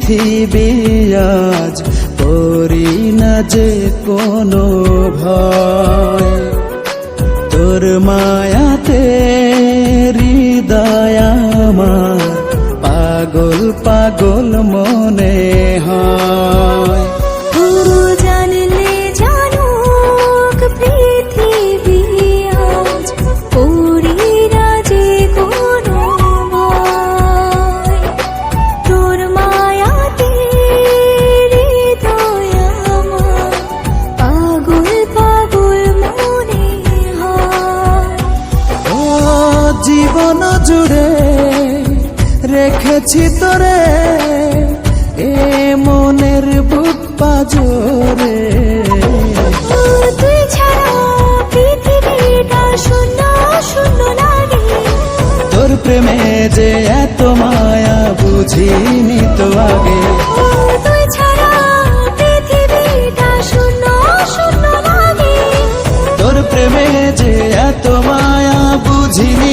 পৃথিবী আজ করি না যে কোনো ভয়, তোর মায়াতে হৃদয় আমার পাগল পাগল মনে হয়। জানলে জানুক পৃথিবী আজ করি না যে কোনো ভয়, তোর মায়াতে হৃদয় আমার পাগল পাগল মনে হয়। ও জীবন জুড়ে রেখেছি তোরে এ মনের বুক পাজরে, তুই ছাড়া পৃথিবীটা শূন্য শূন্য লাগে, তোর প্রেমে যে এত মায়া বুঝিনি তো আগে। তুই ছাড়া পৃথিবীটা শূন্য শূন্য লাগে, তোর প্রেমে যে এত মায়া বুঝিনি